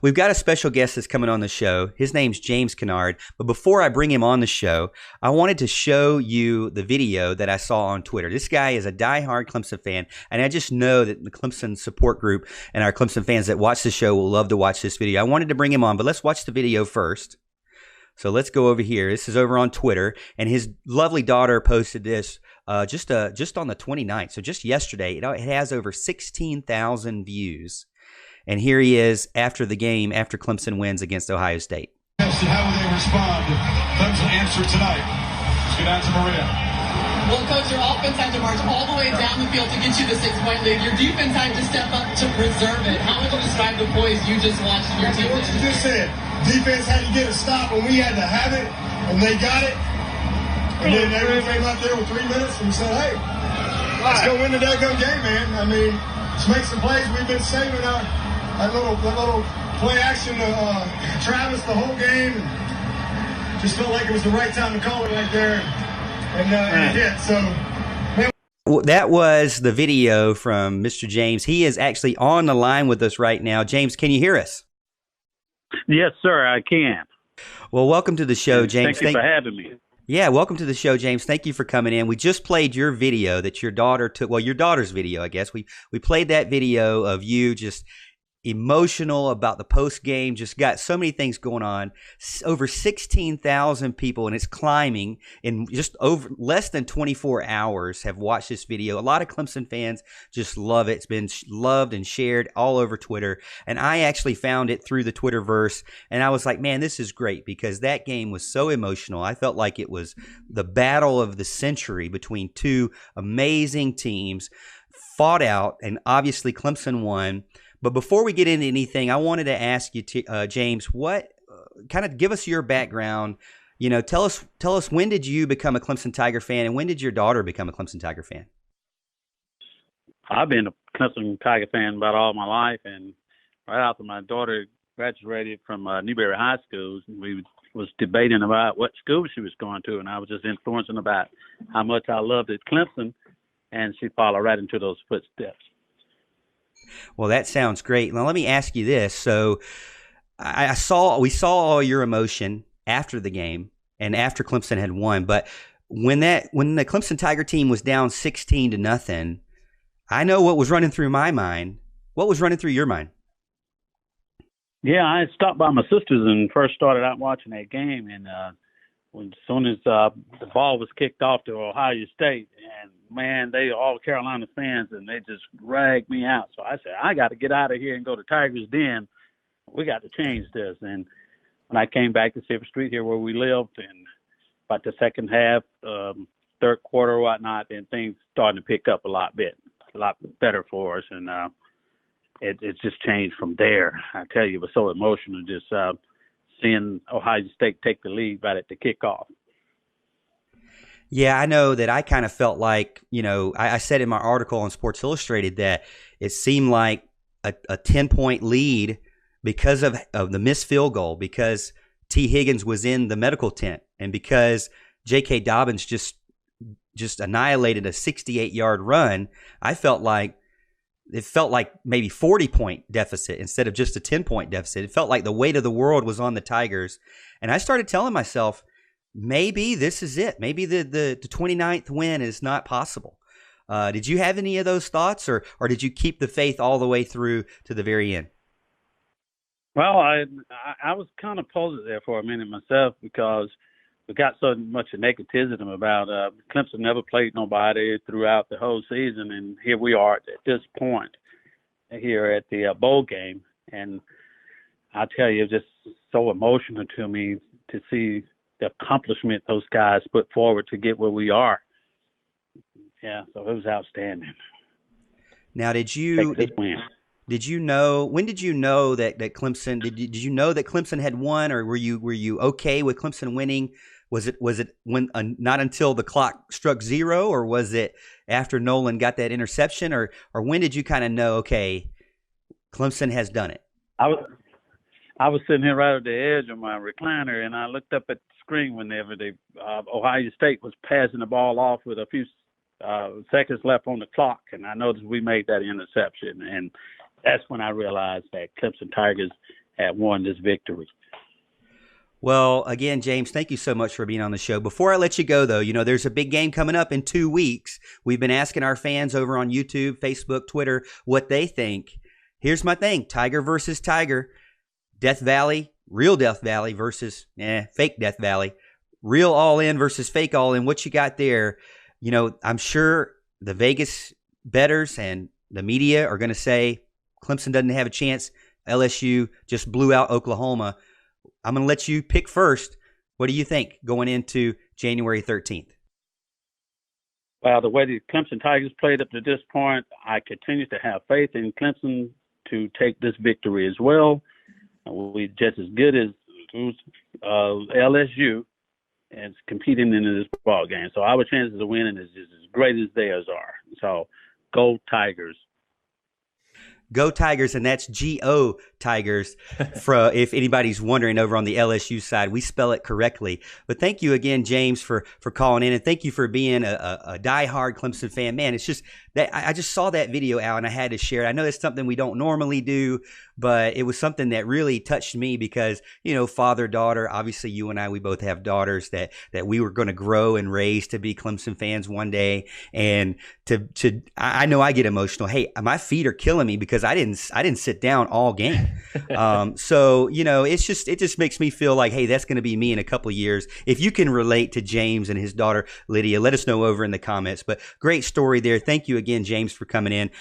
We've got a special guest that's coming on the show. His name's James Kinard. But before I bring him on the show, I wanted to show you the video that I saw on Twitter. This guy is a diehard Clemson fan, and I just know that the Clemson support group and our Clemson fans that watch the show will love to watch this video. I wanted to bring him on, but let's watch the video first. So let's go over here. This is over on Twitter, and his lovely daughter posted this just on the 29th, so just yesterday. It has over 16,000 views. And here he is after the game, after Clemson wins against Ohio State. How will they respond? Clemson answer tonight. Let's get out to Maria. Well, Coach, your offense had to march all the way down the field to get you the 6-point lead. Your defense had to step up to preserve it. How would you describe the poise you just watched your team? What you just said. Defense had to get a stop when we had to have it, and they got it. And then everyone came out there with 3 minutes and said, hey, let's go win the daggone game, man. I mean, let's make some plays. We've been saving that little play action to Travis the whole game. And just felt like it was the right time to call it right there. And it hit. So, man. Well, that was the video from Mr. James. He is actually on the line with us right now. James, can you hear us? Yes, sir, I can. Well, welcome to the show, James. Thank you for having me. Yeah, welcome to the show, James. Thank you for coming in. We just played your video that your daughter took. Well, your daughter's video, I guess. We played that video of you just emotional about the post game, just got so many things going on. Over 16,000 people, and it's climbing in just over less than 24 hours have watched this video. A lot of Clemson fans just love it. It's been loved and shared all over Twitter, and I actually found it through the Twitterverse, and I was like, man, this is great because that game was so emotional. I felt like it was the battle of the century between two amazing teams fought out, and obviously Clemson won. But before we get into anything, I wanted to ask you, James, what kind of give us your background. You know, tell us when did you become a Clemson Tiger fan, and when did your daughter become a Clemson Tiger fan? I've been a Clemson Tiger fan about all my life, and right after my daughter graduated from Newberry High School, we was debating about what school she was going to, and I was just influencing about how much I loved it, Clemson, and she followed right into those footsteps. Well, that sounds great. Now, let me ask you this. So we saw all your emotion after the game and after Clemson had won. But when the Clemson Tiger team was down 16-0, I know what was running through my mind. What was running through your mind? Yeah, I had stopped by my sister's and first started out watching that game. And as soon as the ball was kicked off to Ohio State, and man, they all Carolina fans, and they just dragged me out. So I said, I got to get out of here and go to Tiger's Den. We got to change this. And when I came back to Silver Street here where we lived, and about the second half, third quarter, whatnot, then things started to pick up a lot better for us. And it just changed from there. I tell you, it was so emotional just seeing Ohio State take the lead right at the kickoff. Yeah, I know that I kind of felt like, you know, I said in my article on Sports Illustrated that it seemed like a 10-point lead because of the missed field goal, because T. Higgins was in the medical tent, and because J.K. Dobbins just annihilated a 68-yard run. It felt like maybe 40-point deficit instead of just a 10-point deficit. It felt like the weight of the world was on the Tigers. And I started telling myself, maybe this is it. Maybe the 29th win is not possible. Did you have any of those thoughts, or did you keep the faith all the way through to the very end? Well, I was kind of puzzled there for a minute myself because we got so much negativism about Clemson never played nobody throughout the whole season, and here we are at this point here at the bowl game. And I tell you, it's just so emotional to me to see the accomplishment those guys put forward to get where we are. Yeah, so it was outstanding. Now, did you know, when did you know that Clemson, did you know that Clemson had won, or were you okay with Clemson winning? Was it when not until the clock struck zero, or was it after Nolan got that interception, or when did you kind of know, okay, Clemson has done it? I was sitting here right at the edge of my recliner, and I looked up at the screen whenever Ohio State was passing the ball off with a few seconds left on the clock, and I noticed we made that interception, and that's when I realized that Clemson Tigers had won this victory. Well, again, James, thank you so much for being on the show. Before I let you go, though, there's a big game coming up in 2 weeks. We've been asking our fans over on YouTube, Facebook, Twitter, what they think. Here's my thing. Tiger versus Tiger. Death Valley, real Death Valley versus fake Death Valley. Real all-in versus fake all-in. What you got there? I'm sure the Vegas bettors and the media are going to say Clemson doesn't have a chance. LSU just blew out Oklahoma. I'm going to let you pick first. What do you think going into January 13th? Well, the way the Clemson Tigers played up to this point, I continue to have faith in Clemson to take this victory as well. We're just as good as LSU and competing in this ball game. So our chances of winning is just as great as theirs are. So go Tigers. Go Tigers, and that's G-O Tigers. If anybody's wondering, over on the LSU side, we spell it correctly. But thank you again, James, for calling in, and thank you for being a diehard Clemson fan. Man, it's just that I just saw that video, Al, and I had to share it. I know it's something we don't normally do, but it was something that really touched me because, father, daughter, obviously you and I, we both have daughters that we were going to grow and raise to be Clemson fans one day. And I know I get emotional. Hey, my feet are killing me because I didn't sit down all game. So, it just makes me feel like, hey, that's going to be me in a couple of years. If you can relate to James and his daughter, Lydia, let us know over in the comments. But great story there. Thank you again, James, for coming in.